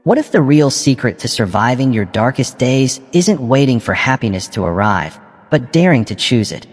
What if the real secret to surviving your darkest days isn't waiting for happiness to arrive, but daring to choose it,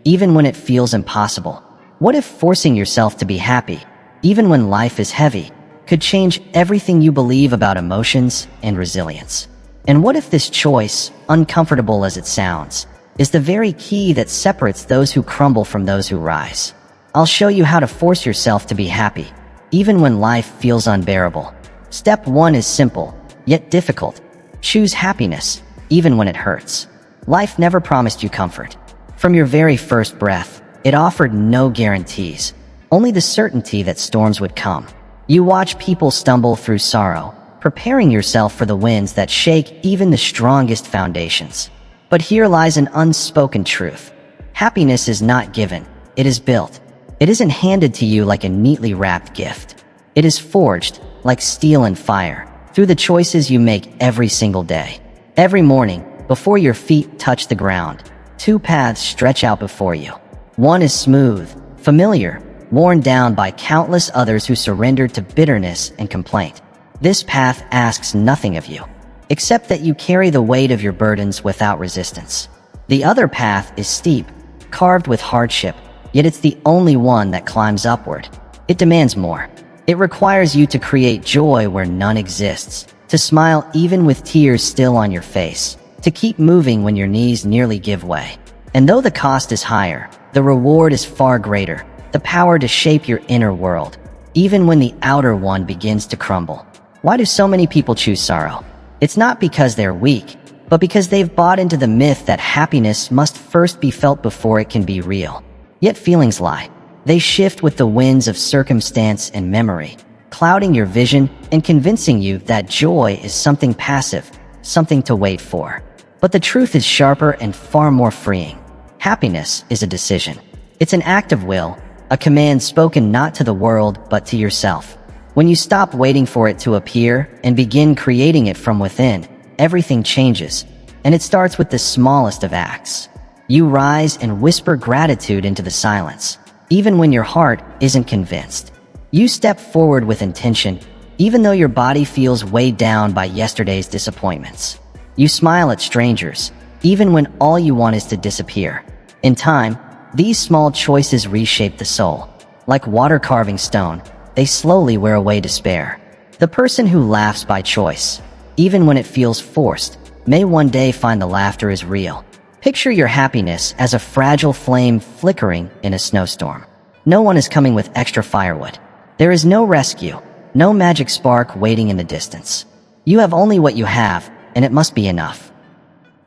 even when it feels impossible? What if forcing yourself to be happy, even when life is heavy, could change everything you believe about emotions and resilience? And what if this choice, uncomfortable as it sounds, is the very key that separates those who crumble from those who rise? I'll show you how to force yourself to be happy, even when life feels unbearable. Step 1 is simple, yet difficult. Choose happiness, even when it hurts. Life never promised you comfort. From your very first breath, it offered no guarantees, only the certainty that storms would come. You watch people stumble through sorrow, preparing yourself for the winds that shake even the strongest foundations. But here lies an unspoken truth. Happiness is not given, it is built. It isn't handed to you like a neatly wrapped gift. It is forged, like steel and fire, through the choices you make every single day. Every morning, before your feet touch the ground, two paths stretch out before you. One is smooth, familiar, worn down by countless others who surrendered to bitterness and complaint. This path asks nothing of you, except that you carry the weight of your burdens without resistance. The other path is steep, carved with hardship, yet it's the only one that climbs upward. It demands more. It requires you to create joy where none exists, to smile even with tears still on your face, to keep moving when your knees nearly give way. And though the cost is higher, the reward is far greater, the power to shape your inner world, even when the outer one begins to crumble. Why do so many people choose sorrow? It's not because they're weak, but because they've bought into the myth that happiness must first be felt before it can be real. Yet feelings lie. They shift with the winds of circumstance and memory, clouding your vision and convincing you that joy is something passive, something to wait for. But the truth is sharper and far more freeing. Happiness is a decision. It's an act of will, a command spoken not to the world but to yourself. When you stop waiting for it to appear and begin creating it from within, everything changes, and it starts with the smallest of acts. You rise and whisper gratitude into the silence, even when your heart isn't convinced. You step forward with intention, even though your body feels weighed down by yesterday's disappointments. You smile at strangers, even when all you want is to disappear. In time, these small choices reshape the soul. Like water carving stone, they slowly wear away despair. The person who laughs by choice, even when it feels forced, may one day find the laughter is real. Picture your happiness as a fragile flame flickering in a snowstorm. No one is coming with extra firewood. There is no rescue, no magic spark waiting in the distance. You have only what you have, and it must be enough.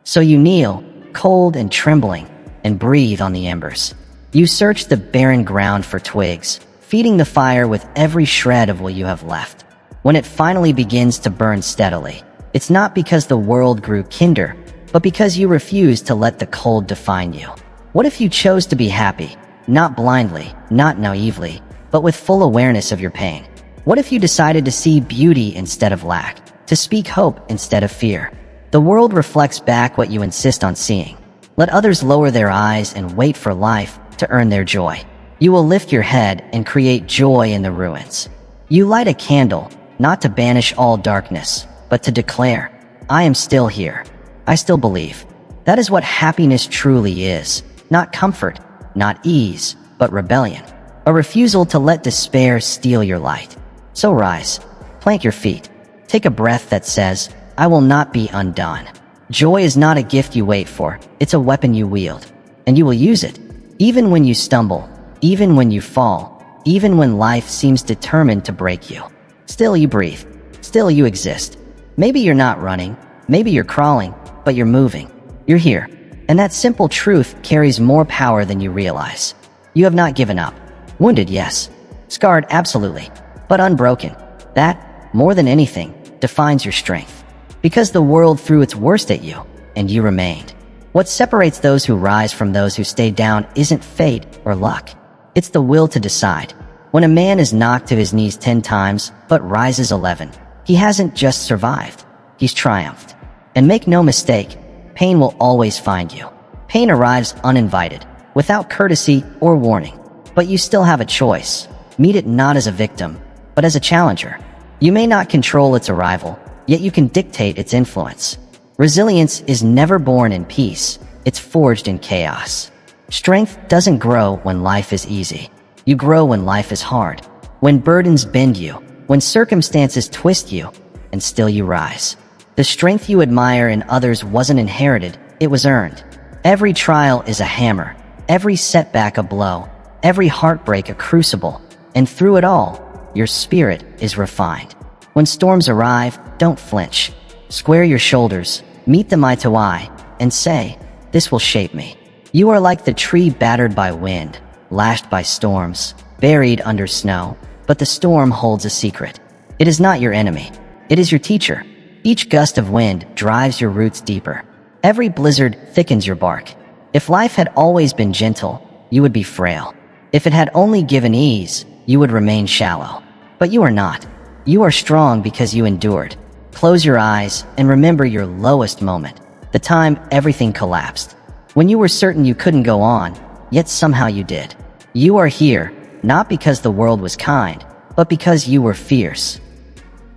So you kneel, cold and trembling, and breathe on the embers. You search the barren ground for twigs, feeding the fire with every shred of what you have left. When it finally begins to burn steadily, it's not because the world grew kinder, but because you refuse to let the cold define you. What if you chose to be happy, not blindly, not naively, but with full awareness of your pain? What if you decided to see beauty instead of lack, to speak hope instead of fear? The world reflects back what you insist on seeing. Let others lower their eyes and wait for life to earn their joy. You will lift your head and create joy in the ruins. You light a candle, not to banish all darkness, but to declare, I am still here. I still believe. That is what happiness truly is. Not comfort, not ease, but rebellion. A refusal to let despair steal your light. So rise, plant your feet, take a breath that says, I will not be undone. Joy is not a gift you wait for, it's a weapon you wield. And you will use it, even when you stumble, even when you fall, even when life seems determined to break you. Still you breathe, still you exist. Maybe you're not running, maybe you're crawling, but you're moving. You're here. And that simple truth carries more power than you realize. You have not given up. Wounded, yes. Scarred, absolutely. But unbroken. That, more than anything, defines your strength. Because the world threw its worst at you, and you remained. What separates those who rise from those who stay down isn't fate or luck. It's the will to decide. When a man is knocked to his knees 10 times, but rises 11, he hasn't just survived. He's triumphed. And make no mistake, pain will always find you. Pain arrives uninvited, without courtesy or warning. But you still have a choice. Meet it not as a victim, but as a challenger. You may not control its arrival, yet you can dictate its influence. Resilience is never born in peace, it's forged in chaos. Strength doesn't grow when life is easy. You grow when life is hard, when burdens bend you, when circumstances twist you, and still you rise. The strength you admire in others wasn't inherited, it was earned. Every trial is a hammer, every setback a blow, every heartbreak a crucible, and through it all, your spirit is refined. When storms arrive, don't flinch. Square your shoulders, meet them eye to eye, and say, "This will shape me." You are like the tree battered by wind, lashed by storms, buried under snow, but the storm holds a secret. It is not your enemy. It is your teacher. Each gust of wind drives your roots deeper. Every blizzard thickens your bark. If life had always been gentle, you would be frail. If it had only given ease, you would remain shallow. But you are not. You are strong because you endured. Close your eyes and remember your lowest moment, the time everything collapsed. When you were certain you couldn't go on, yet somehow you did. You are here, not because the world was kind, but because you were fierce.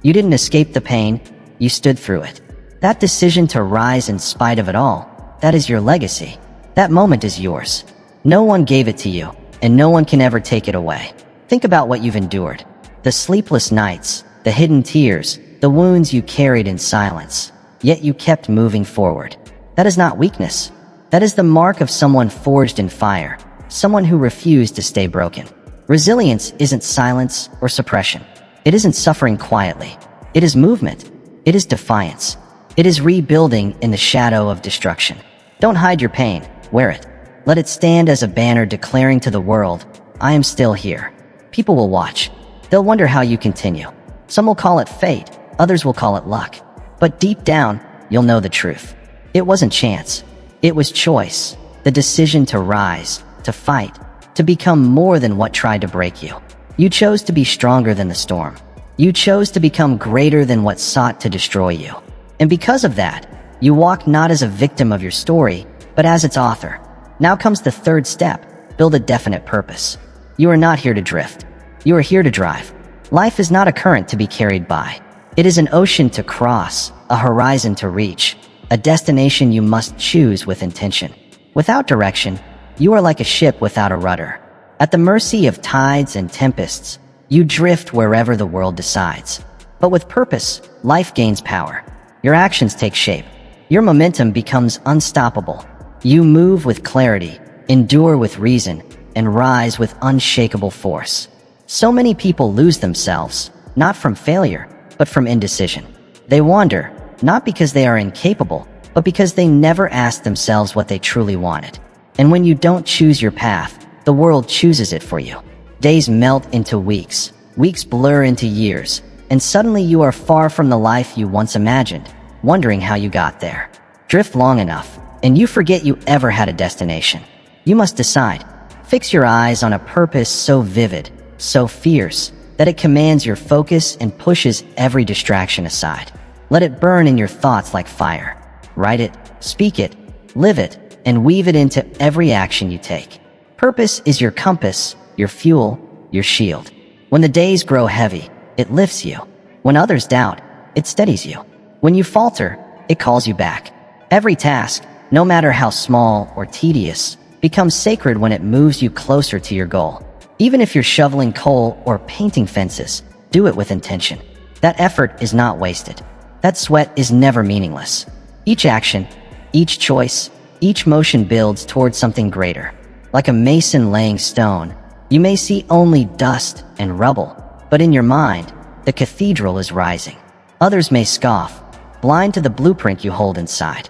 You didn't escape the pain, you stood through it. That decision to rise in spite of it all, that is your legacy. That moment is yours. No one gave it to you, and no one can ever take it away. Think about what you've endured. The sleepless nights, the hidden tears, the wounds you carried in silence. Yet you kept moving forward. That is not weakness. That is the mark of someone forged in fire, someone who refused to stay broken. Resilience isn't silence or suppression. It isn't suffering quietly. It is movement. It is defiance. It is rebuilding in the shadow of destruction. Don't hide your pain. Wear it. Let it stand as a banner declaring to the world, "I am still here." People will watch. They'll wonder how you continue. Some will call it fate. Others will call it luck. But deep down, you'll know the truth. It wasn't chance. It was choice. The decision to rise, to fight, to become more than what tried to break you. You chose to be stronger than the storm. You chose to become greater than what sought to destroy you. And because of that, you walk not as a victim of your story, but as its author. Now comes the third step, build a definite purpose. You are not here to drift. You are here to drive. Life is not a current to be carried by. It is an ocean to cross, a horizon to reach, a destination you must choose with intention. Without direction, you are like a ship without a rudder. At the mercy of tides and tempests, you drift wherever the world decides. But with purpose, life gains power. Your actions take shape. Your momentum becomes unstoppable. You move with clarity, endure with reason, and rise with unshakable force. So many people lose themselves, not from failure, but from indecision. They wander, not because they are incapable, but because they never asked themselves what they truly wanted. And when you don't choose your path, the world chooses it for you. Days melt into weeks, weeks blur into years, and suddenly you are far from the life you once imagined, wondering how you got there. Drift long enough, and you forget you ever had a destination. You must decide. Fix your eyes on a purpose so vivid, so fierce, that it commands your focus and pushes every distraction aside. Let it burn in your thoughts like fire. Write it, speak it, live it, and weave it into every action you take. Purpose is your compass, your fuel, your shield. When the days grow heavy, it lifts you. When others doubt, it steadies you. When you falter, it calls you back. Every task, no matter how small or tedious, becomes sacred when it moves you closer to your goal. Even if you're shoveling coal or painting fences, do it with intention. That effort is not wasted. That sweat is never meaningless. Each action, each choice, each motion builds towards something greater. Like a mason laying stone, you may see only dust and rubble, but in your mind, the cathedral is rising. Others may scoff, blind to the blueprint you hold inside.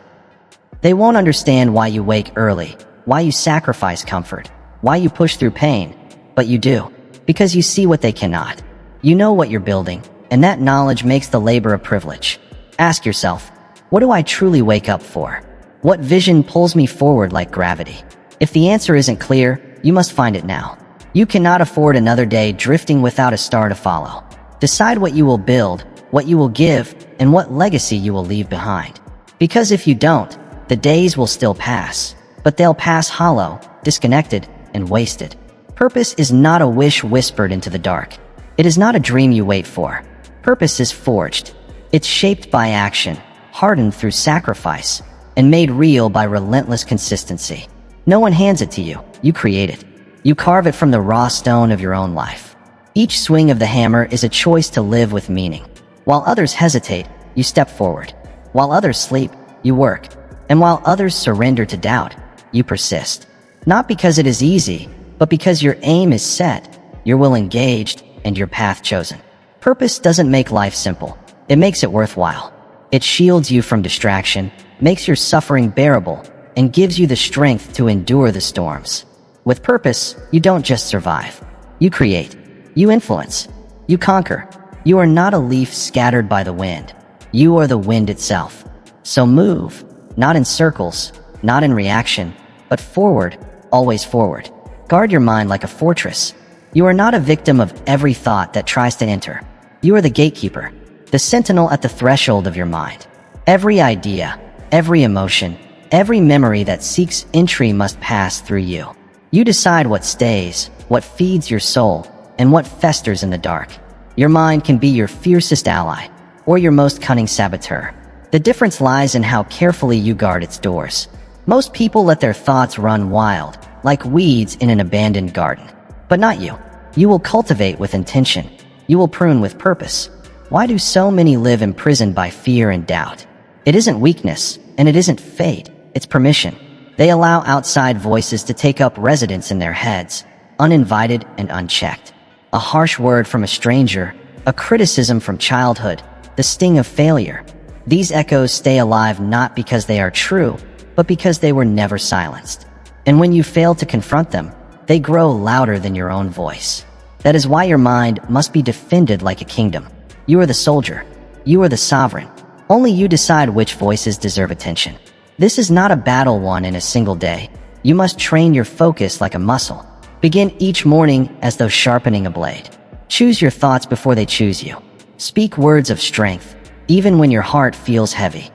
They won't understand why you wake early, why you sacrifice comfort, why you push through pain, but you do, because you see what they cannot. You know what you're building, and that knowledge makes the labor a privilege. Ask yourself, what do I truly wake up for? What vision pulls me forward like gravity? If the answer isn't clear, you must find it now. You cannot afford another day drifting without a star to follow. Decide what you will build, what you will give, and what legacy you will leave behind. Because if you don't, the days will still pass, but they'll pass hollow, disconnected, and wasted. Purpose is not a wish whispered into the dark. It is not a dream you wait for. Purpose is forged. It's shaped by action, hardened through sacrifice, and made real by relentless consistency. No one hands it to you. You create it. You carve it from the raw stone of your own life. Each swing of the hammer is a choice to live with meaning. While others hesitate, you step forward. While others sleep, you work. And while others surrender to doubt, you persist. Not because it is easy, but because your aim is set, your will engaged, and your path chosen. Purpose doesn't make life simple. It makes it worthwhile. It shields you from distraction, makes your suffering bearable, and gives you the strength to endure the storms. With purpose, you don't just survive. You create. You influence. You conquer. You are not a leaf scattered by the wind. You are the wind itself. So move, not in circles, not in reaction, but forward, always forward. Guard your mind like a fortress. You are not a victim of every thought that tries to enter. You are the gatekeeper, the sentinel at the threshold of your mind. Every idea, every emotion, every memory that seeks entry must pass through you. You decide what stays, what feeds your soul, and what festers in the dark. Your mind can be your fiercest ally, or your most cunning saboteur. The difference lies in how carefully you guard its doors. Most people let their thoughts run wild, like weeds in an abandoned garden. But not you. You will cultivate with intention. You will prune with purpose. Why do so many live imprisoned by fear and doubt? It isn't weakness, and it isn't fate. It's permission. They allow outside voices to take up residence in their heads, uninvited and unchecked. A harsh word from a stranger, a criticism from childhood, the sting of failure. These echoes stay alive not because they are true, but because they were never silenced. And when you fail to confront them, they grow louder than your own voice. That is why your mind must be defended like a kingdom. You are the soldier. You are the sovereign. Only you decide which voices deserve attention. This is not a battle won in a single day. You must train your focus like a muscle. Begin each morning as though sharpening a blade. Choose your thoughts before they choose you. Speak words of strength, even when your heart feels heavy.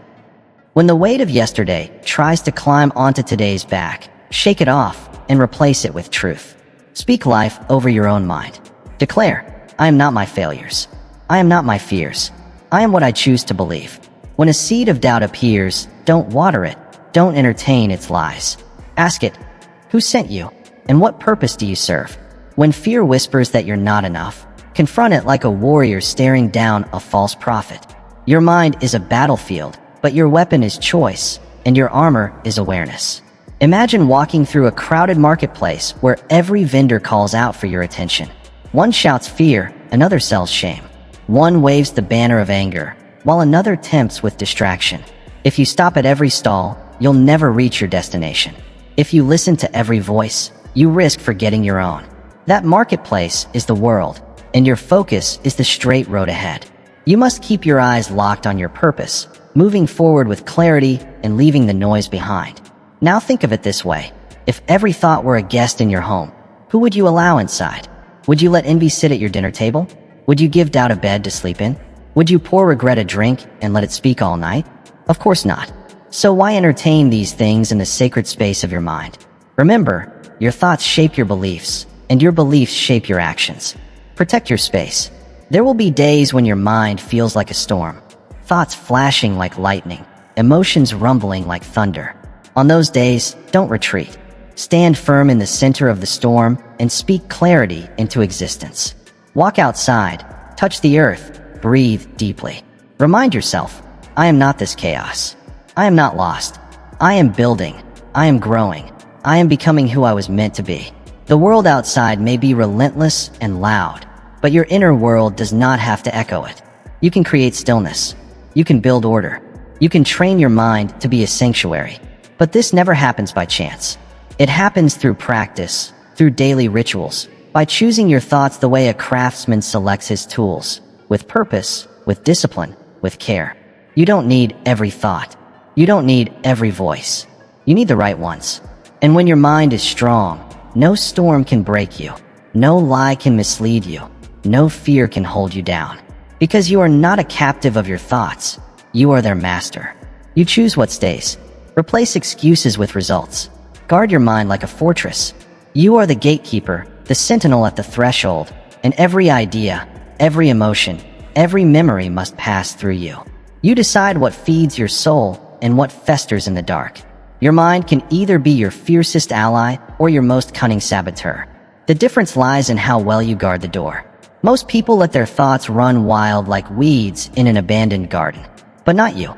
When the weight of yesterday tries to climb onto today's back, shake it off and replace it with truth. Speak life over your own mind. Declare, I am not my failures. I am not my fears. I am what I choose to believe. When a seed of doubt appears, don't water it. Don't entertain its lies. Ask it, who sent you? And what purpose do you serve? When fear whispers that you're not enough, confront it like a warrior staring down a false prophet. Your mind is a battlefield, but your weapon is choice, and your armor is awareness. Imagine walking through a crowded marketplace where every vendor calls out for your attention. One shouts fear, another sells shame. One waves the banner of anger, while another tempts with distraction. If you stop at every stall, you'll never reach your destination. If you listen to every voice, you risk forgetting your own. That marketplace is the world, and your focus is the straight road ahead. You must keep your eyes locked on your purpose, moving forward with clarity and leaving the noise behind. Now think of it this way. If every thought were a guest in your home, who would you allow inside? Would you let envy sit at your dinner table? Would you give doubt a bed to sleep in? Would you pour regret a drink and let it speak all night? Of course not. So why entertain these things in the sacred space of your mind? Remember, your thoughts shape your beliefs, and your beliefs shape your actions. Protect your space. There will be days when your mind feels like a storm, thoughts flashing like lightning, emotions rumbling like thunder. On those days, don't retreat. Stand firm in the center of the storm and speak clarity into existence. Walk outside, touch the earth, breathe deeply. Remind yourself, I am not this chaos. I am not lost. I am building. I am growing. I am becoming who I was meant to be. The world outside may be relentless and loud, but your inner world does not have to echo it. You can create stillness. You can build order. You can train your mind to be a sanctuary. But this never happens by chance. It happens through practice, through daily rituals, by choosing your thoughts the way a craftsman selects his tools, with purpose, with discipline, with care. You don't need every thought. You don't need every voice. You need the right ones. And when your mind is strong, no storm can break you. No lie can mislead you. No fear can hold you down. Because you are not a captive of your thoughts. You are their master. You choose what stays. Replace excuses with results. Guard your mind like a fortress. You are the gatekeeper, the sentinel at the threshold, and every idea, every emotion, every memory must pass through you. You decide what feeds your soul and what festers in the dark. Your mind can either be your fiercest ally or your most cunning saboteur. The difference lies in how well you guard the door. Most people let their thoughts run wild like weeds in an abandoned garden, but not you.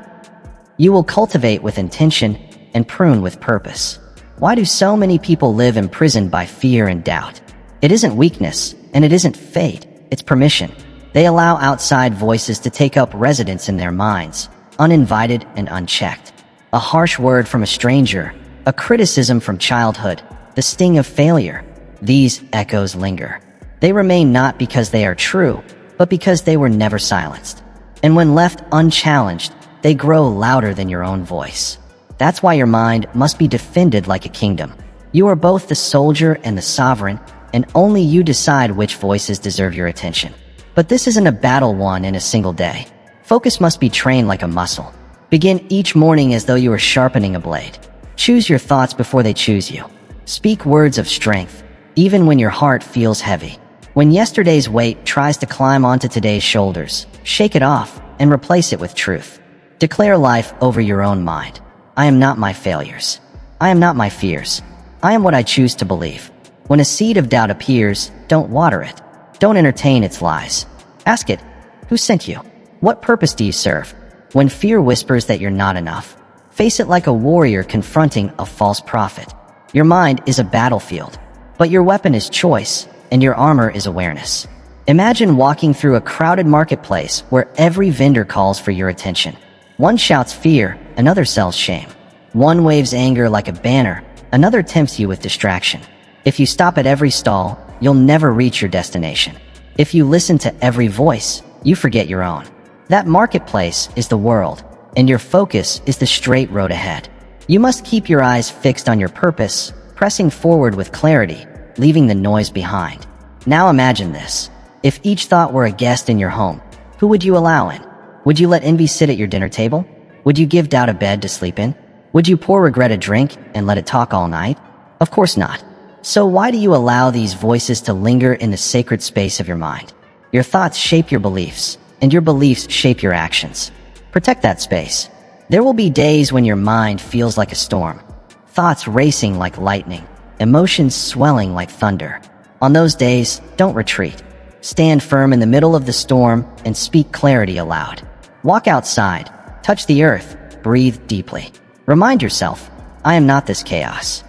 You will cultivate with intention and prune with purpose. Why do so many people live imprisoned by fear and doubt? It isn't weakness, and it isn't fate, it's permission. They allow outside voices to take up residence in their minds, uninvited and unchecked. A harsh word from a stranger, a criticism from childhood, the sting of failure. These echoes linger. They remain not because they are true, but because they were never silenced. And when left unchallenged, they grow louder than your own voice. That's why your mind must be defended like a kingdom. You are both the soldier and the sovereign, and only you decide which voices deserve your attention. But this isn't a battle won in a single day. Focus must be trained like a muscle. Begin each morning as though you are sharpening a blade. Choose your thoughts before they choose you. Speak words of strength, even when your heart feels heavy. When yesterday's weight tries to climb onto today's shoulders, shake it off and replace it with truth. Declare life over your own mind. I am not my failures. I am not my fears. I am what I choose to believe. When a seed of doubt appears, don't water it. Don't entertain its lies. Ask it, who sent you? What purpose do you serve? When fear whispers that you're not enough, face it like a warrior confronting a false prophet. Your mind is a battlefield, but your weapon is choice, and your armor is awareness. Imagine walking through a crowded marketplace where every vendor calls for your attention. One shouts fear, another sells shame. One waves anger like a banner, another tempts you with distraction. If you stop at every stall, you'll never reach your destination. If you listen to every voice, you forget your own. That marketplace is the world, and your focus is the straight road ahead. You must keep your eyes fixed on your purpose, pressing forward with clarity, leaving the noise behind. Now imagine this. If each thought were a guest in your home, who would you allow in? Would you let envy sit at your dinner table? Would you give doubt a bed to sleep in? Would you pour regret a drink and let it talk all night? Of course not. So why do you allow these voices to linger in the sacred space of your mind? Your thoughts shape your beliefs, and your beliefs shape your actions. Protect that space. There will be days when your mind feels like a storm, thoughts racing like lightning, emotions swelling like thunder. On those days, don't retreat. Stand firm in the middle of the storm and speak clarity aloud. Walk outside, touch the earth, breathe deeply. Remind yourself, I am not this chaos.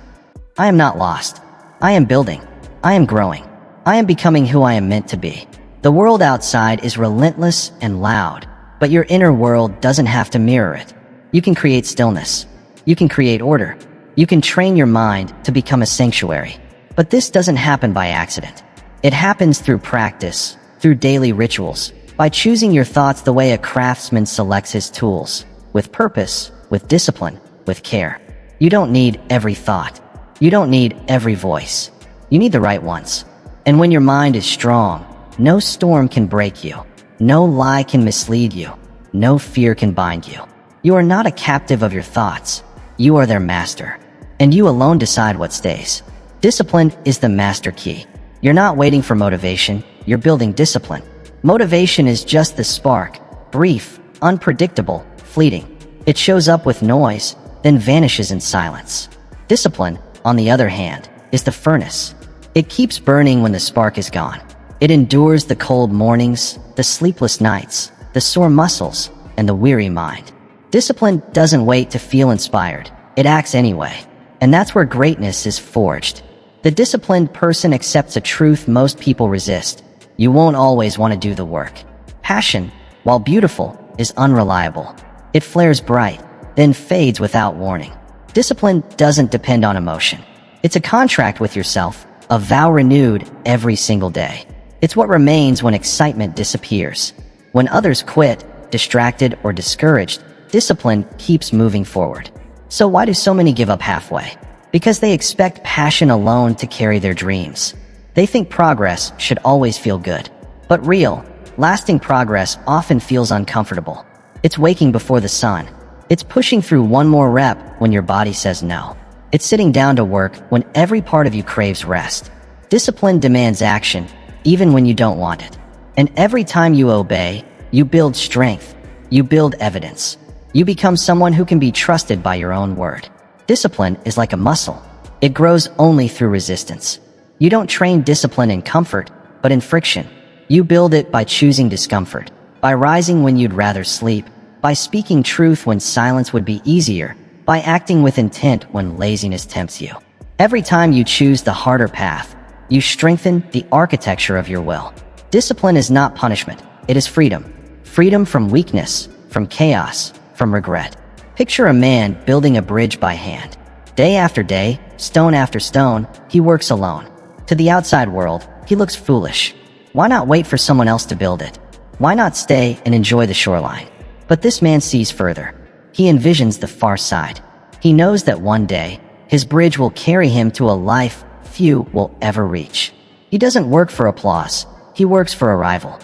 I am not lost. I am building. I am growing. I am becoming who I am meant to be. The world outside is relentless and loud, but your inner world doesn't have to mirror it. You can create stillness. You can create order. You can train your mind to become a sanctuary. But this doesn't happen by accident. It happens through practice, through daily rituals, by choosing your thoughts the way a craftsman selects his tools, with purpose, with discipline, with care. You don't need every thought. You don't need every voice. You need the right ones. And when your mind is strong, no storm can break you. No lie can mislead you. No fear can bind you. You are not a captive of your thoughts. You are their master. And you alone decide what stays. Discipline is the master key. You're not waiting for motivation. You're building discipline. Motivation is just the spark, brief, unpredictable, fleeting. It shows up with noise, then vanishes in silence. Discipline, on the other hand, is the furnace. It keeps burning when the spark is gone. It endures the cold mornings, the sleepless nights, the sore muscles, and the weary mind. Discipline doesn't wait to feel inspired. It acts anyway. And that's where greatness is forged. The disciplined person accepts a truth most people resist. You won't always want to do the work. Passion, while beautiful, is unreliable. It flares bright, then fades without warning. Discipline doesn't depend on emotion. It's a contract with yourself, a vow renewed every single day. It's what remains when excitement disappears. When others quit, distracted or discouraged, discipline keeps moving forward. So why do so many give up halfway? Because they expect passion alone to carry their dreams. They think progress should always feel good. But real, lasting progress often feels uncomfortable. It's waking before the sun. It's pushing through one more rep when your body says no. It's sitting down to work when every part of you craves rest. Discipline demands action, even when you don't want it. And every time you obey, You build strength. You build evidence. You become someone who can be trusted by your own word. Discipline is like a muscle. It grows only through resistance. You don't train discipline in comfort, but in friction. You build it by choosing discomfort, by rising when you'd rather sleep, by speaking truth when silence would be easier, by acting with intent when laziness tempts you. Every time you choose the harder path, you strengthen the architecture of your will. Discipline is not punishment, it is freedom. Freedom from weakness, from chaos, from regret. Picture a man building a bridge by hand. Day after day, stone after stone, he works alone. To the outside world, he looks foolish. Why not wait for someone else to build it? Why not stay and enjoy the shoreline? But this man sees further. He envisions the far side. He knows that one day, his bridge will carry him to a life few will ever reach. He doesn't work for applause. He works for arrival.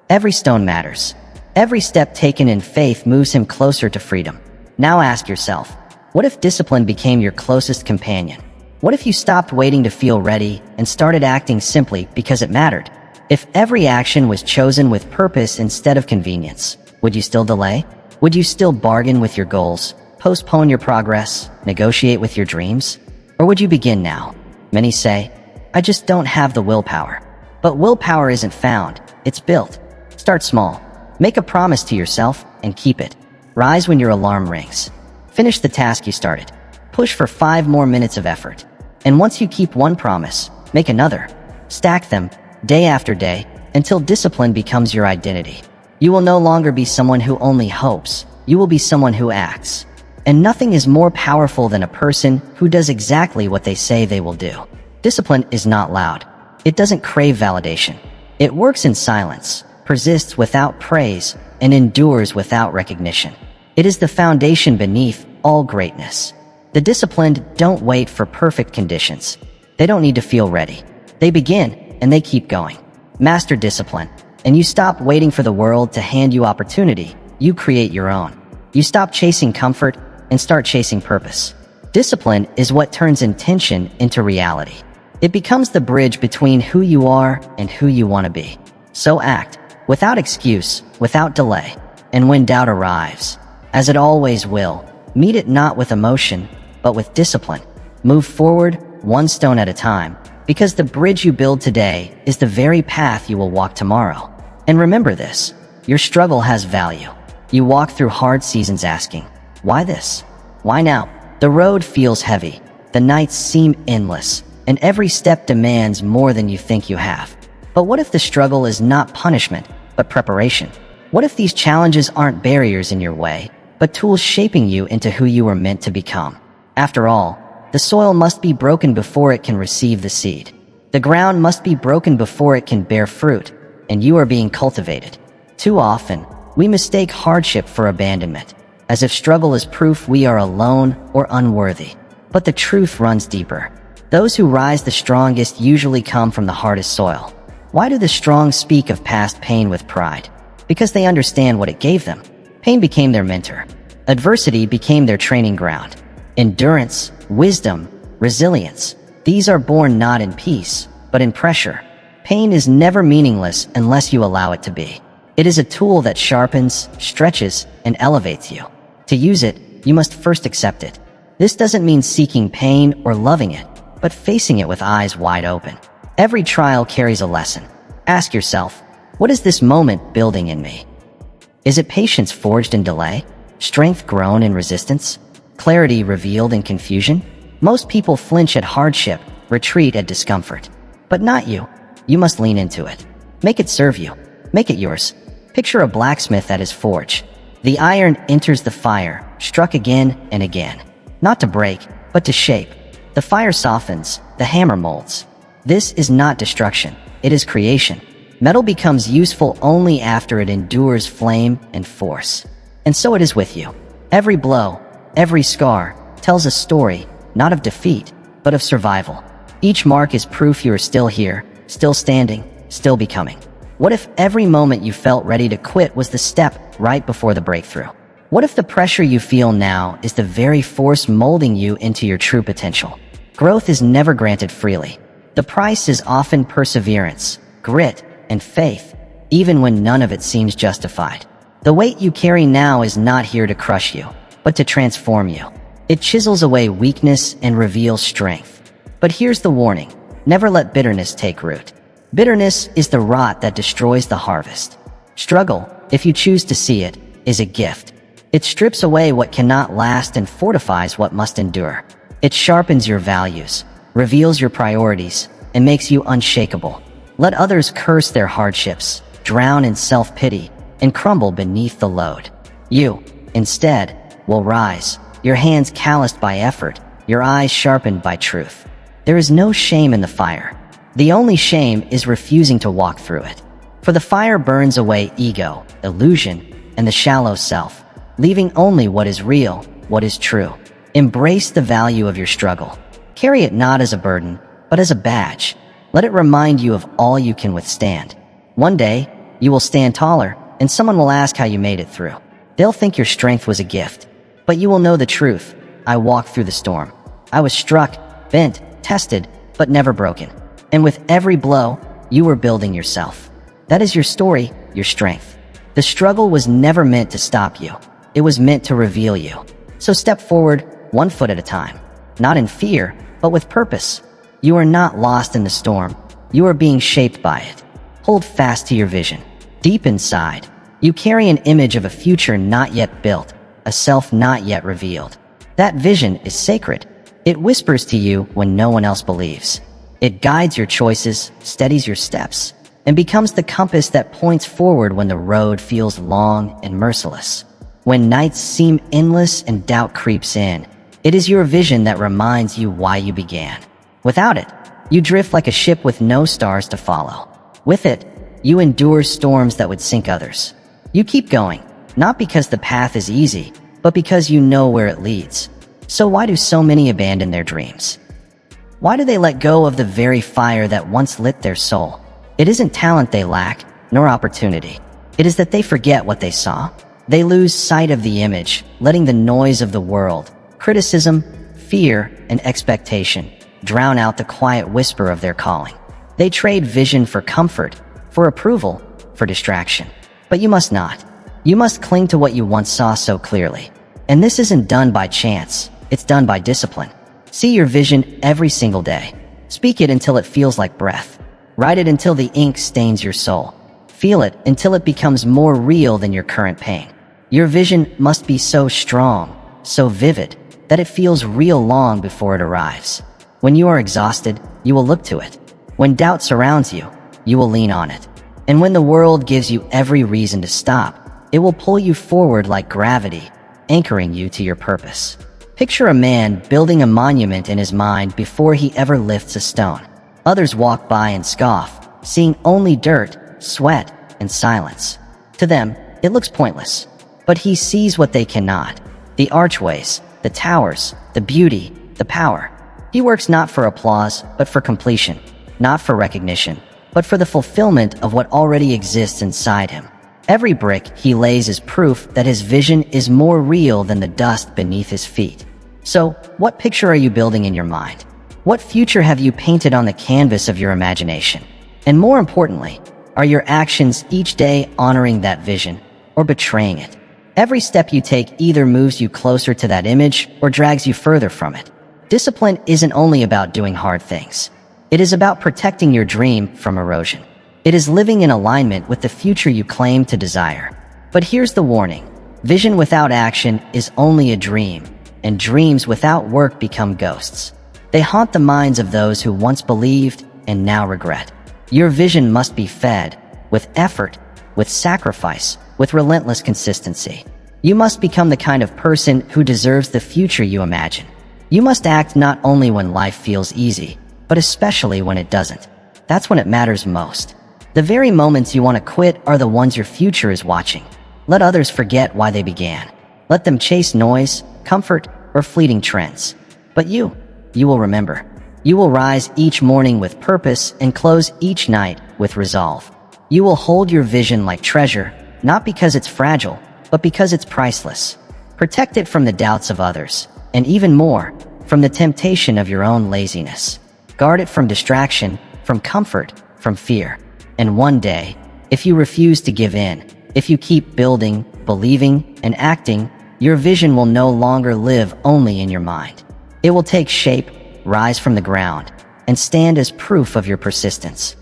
Every stone matters. Every step taken in faith moves him closer to freedom. Now ask yourself, what if discipline became your closest companion? What if you stopped waiting to feel ready and started acting simply because it mattered? If every action was chosen with purpose instead of convenience, would you still delay? Would you still bargain with your goals, postpone your progress, negotiate with your dreams? Or would you begin now? Many say, I just don't have the willpower. But willpower isn't found, it's built. Start small. Make a promise to yourself and keep it. Rise when your alarm rings. Finish the task you started. Push for 5 more minutes of effort. And once you keep one promise, make another. Stack them, day after day, until discipline becomes your identity. You will no longer be someone who only hopes. You will be someone who acts. And nothing is more powerful than a person who does exactly what they say they will do. Discipline is not loud. It doesn't crave validation. It works in silence, persists without praise, and endures without recognition. It is the foundation beneath all greatness. The disciplined don't wait for perfect conditions. They don't need to feel ready. They begin, and they keep going. Master discipline, and you stop waiting for the world to hand you opportunity. You create your own. You stop chasing comfort and start chasing purpose. Discipline is what turns intention into reality. It becomes the bridge between who you are and who you want to be. So act, without excuse, without delay. And when doubt arrives, as it always will, meet it not with emotion, but with discipline. Move forward, one stone at a time, because the bridge you build today is the very path you will walk tomorrow. And remember this, your struggle has value. You walk through hard seasons asking, why this? Why now? The road feels heavy, the nights seem endless, and every step demands more than you think you have. But what if the struggle is not punishment, but preparation? What if these challenges aren't barriers in your way, but tools shaping you into who you were meant to become? After all, the soil must be broken before it can receive the seed. The ground must be broken before it can bear fruit, and you are being cultivated. Too often, we mistake hardship for abandonment, as if struggle is proof we are alone or unworthy. But the truth runs deeper. Those who rise the strongest usually come from the hardest soil. Why do the strong speak of past pain with pride? Because they understand what it gave them. Pain became their mentor. Adversity became their training ground. Endurance, wisdom, resilience. These are born not in peace, but in pressure. Pain is never meaningless unless you allow it to be. It is a tool that sharpens, stretches, and elevates you. To use it, you must first accept it. This doesn't mean seeking pain or loving it, but facing it with eyes wide open. Every trial carries a lesson. Ask yourself, what is this moment building in me? Is it patience forged in delay? Strength grown in resistance? Clarity revealed in confusion? Most people flinch at hardship, retreat at discomfort. But not you. You must lean into it. Make it serve you. Make it yours. Picture a blacksmith at his forge. The iron enters the fire, struck again and again. Not to break, but to shape. The fire softens, the hammer molds. This is not destruction, it is creation. Metal becomes useful only after it endures flame and force. And so it is with you. Every blow, every scar, tells a story, not of defeat, but of survival. Each mark is proof you are still here, still standing, still becoming. What if every moment you felt ready to quit was the step right before the breakthrough? What if the pressure you feel now is the very force molding you into your true potential? Growth is never granted freely. The price is often perseverance, grit, and faith. even when none of it seems justified. The weight you carry now is not here to crush you, but to transform you. It chisels away weakness and reveals strength. But here's the warning: never let bitterness take root. Bitterness is the rot that destroys the harvest. Struggle, if you choose to see it, is a gift. It strips away what cannot last and fortifies what must endure. It sharpens your values, reveals your priorities, and makes you unshakable. Let others curse their hardships, drown in self-pity, and crumble beneath the load. You, instead, will rise, your hands calloused by effort, your eyes sharpened by truth. There is no shame in the fire. The only shame is refusing to walk through it. For the fire burns away ego, illusion, and the shallow self, leaving only what is real, what is true. Embrace the value of your struggle. Carry it not as a burden, but as a badge. Let it remind you of all you can withstand. One day, you will stand taller, and someone will ask how you made it through. They'll think your strength was a gift, but you will know the truth. I walked through the storm. I was struck, bent, tested, but never broken. And with every blow, you were building yourself. That is your story, your strength. The struggle was never meant to stop you. It was meant to reveal you. So step forward, one foot at a time. Not in fear, but with purpose. You are not lost in the storm. You are being shaped by it. Hold fast to your vision. Deep inside, you carry an image of a future not yet built, a self not yet revealed. That vision is sacred. It whispers to you when no one else believes. It guides your choices, steadies your steps, and becomes the compass that points forward when the road feels long and merciless. When nights seem endless and doubt creeps in, it is your vision that reminds you why you began. Without it, you drift like a ship with no stars to follow. With it, you endure storms that would sink others. You keep going, not because the path is easy, but because you know where it leads. So why do so many abandon their dreams? Why do they let go of the very fire that once lit their soul? It isn't talent they lack, nor opportunity. It is that they forget what they saw. They lose sight of the image, letting the noise of the world, criticism, fear, and expectation drown out the quiet whisper of their calling. They trade vision for comfort, for approval, for distraction. But you must not. You must cling to what you once saw so clearly. And this isn't done by chance, it's done by discipline. See your vision every single day. Speak it until it feels like breath. Write it until the ink stains your soul. Feel it until it becomes more real than your current pain. Your vision must be so strong, so vivid, that it feels real long before it arrives. When you are exhausted, you will look to it. When doubt surrounds you, you will lean on it. And when the world gives you every reason to stop, it will pull you forward like gravity, anchoring you to your purpose. Picture a man building a monument in his mind before he ever lifts a stone. Others walk by and scoff, seeing only dirt, sweat, and silence. To them, it looks pointless. But he sees what they cannot: the archways, the towers, the beauty, the power. He works not for applause, but for completion. Not for recognition, but for the fulfillment of what already exists inside him. Every brick he lays is proof that his vision is more real than the dust beneath his feet. So, what picture are you building in your mind? What future have you painted on the canvas of your imagination? And more importantly, are your actions each day honoring that vision or betraying it? Every step you take either moves you closer to that image or drags you further from it. Discipline isn't only about doing hard things. It is about protecting your dream from erosion. It is living in alignment with the future you claim to desire. But here's the warning: vision without action is only a dream, and dreams without work become ghosts. They haunt the minds of those who once believed and now regret. Your vision must be fed with effort, with sacrifice, with relentless consistency. You must become the kind of person who deserves the future you imagine. You must act not only when life feels easy, but especially when it doesn't. That's when it matters most. The very moments you want to quit are the ones your future is watching. Let others forget why they began. Let them chase noise, comfort, or fleeting trends. But you will remember. You will rise each morning with purpose and close each night with resolve. You will hold your vision like treasure, not because it's fragile, but because it's priceless. Protect it from the doubts of others, and even more, from the temptation of your own laziness. Guard it from distraction, from comfort, from fear. And one day, If you refuse to give in, if you keep building, believing, and acting, your vision will no longer live only in your mind. It will take shape, rise from the ground, and stand as proof of your persistence.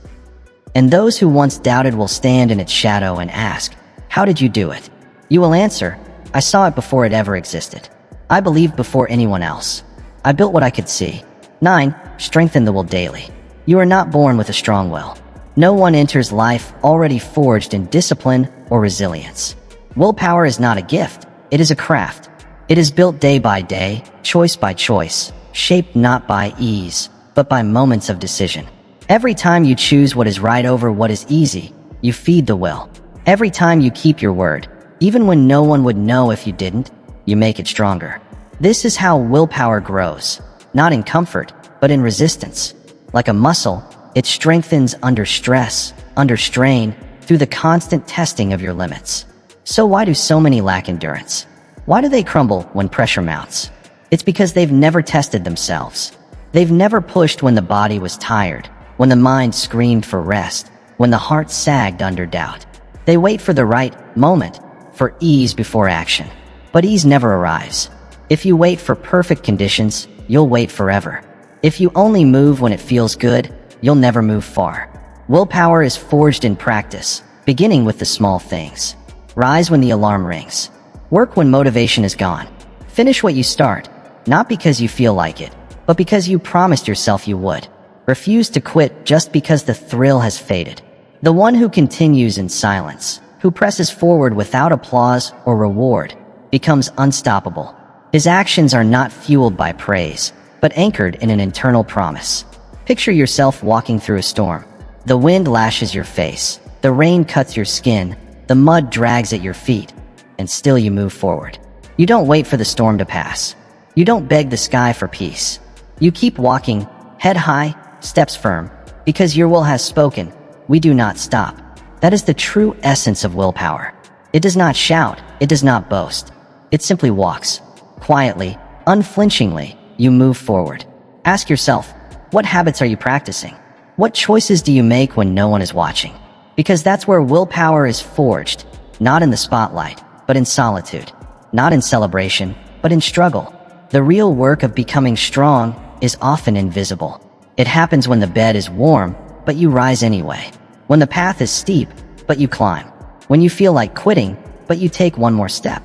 And those who once doubted will stand in its shadow and ask, "How did you do it?" You will answer, "I saw it before it ever existed. I believed before anyone else. I built what I could see." 9. Strengthen the will daily. You are not born with a strong will. No one enters life already forged in discipline or resilience. Willpower is not a gift, it is a craft. It is built day by day, choice by choice, shaped not by ease, but by moments of decision. Every time you choose what is right over what is easy, you feed the will. Every time you keep your word, even when no one would know if you didn't, you make it stronger. This is how willpower grows, not in comfort, but in resistance. Like a muscle, it strengthens under stress, under strain, through the constant testing of your limits. So why do so many lack endurance? Why do they crumble when pressure mounts? It's because they've never tested themselves. They've never pushed when the body was tired, when the mind screamed for rest, when the heart sagged under doubt. They wait for the right moment, for ease before action. But ease never arrives. If you wait for perfect conditions, you'll wait forever. If you only move when it feels good, you'll never move far. Willpower is forged in practice, beginning with the small things. Rise when the alarm rings. Work when motivation is gone. Finish what you start, not because you feel like it, but because you promised yourself you would. Refuse to quit just because the thrill has faded. The one who continues in silence, who presses forward without applause or reward, becomes unstoppable. His actions are not fueled by praise, but anchored in an internal promise. Picture yourself walking through a storm. The wind lashes your face, the rain cuts your skin, the mud drags at your feet, and still you move forward. You don't wait for the storm to pass. You don't beg the sky for peace. You keep walking, head high, steps firm, because your will has spoken. We do not stop. That is the true essence of willpower. It does not shout, it does not boast. It simply walks. Quietly, unflinchingly, you move forward. Ask yourself, what habits are you practicing? What choices do you make when no one is watching? Because that's where willpower is forged, not in the spotlight, but in solitude. Not in celebration, but in struggle. The real work of becoming strong is often invisible. It happens when the bed is warm, but you rise anyway. When the path is steep, but you climb. When you feel like quitting, but you take one more step.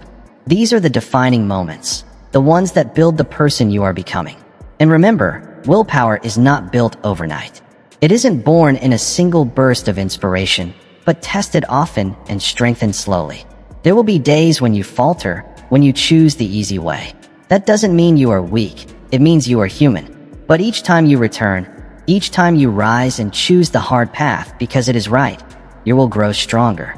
These are the defining moments, the ones that build the person you are becoming. And remember, willpower is not built overnight. It isn't born in a single burst of inspiration, but tested often and strengthened slowly. There will be days when you falter, when you choose the easy way. That doesn't mean you are weak, it means you are human. But each time you return, each time you rise and choose the hard path because it is right, you will grow stronger.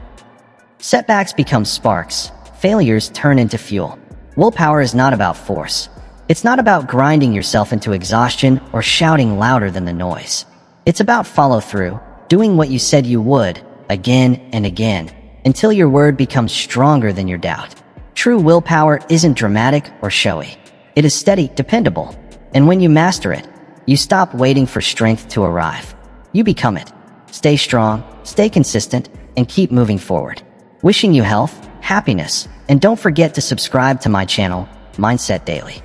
Setbacks become sparks, failures turn into fuel. Willpower is not about force. It's not about grinding yourself into exhaustion or shouting louder than the noise. It's about follow-through, doing what you said you would, again and again, until your word becomes stronger than your doubt. True willpower isn't dramatic or showy. It is steady, dependable. And when you master it, you stop waiting for strength to arrive. You become it. Stay strong, stay consistent, and keep moving forward. Wishing you health, happiness, and don't forget to subscribe to my channel, Mindset Daily.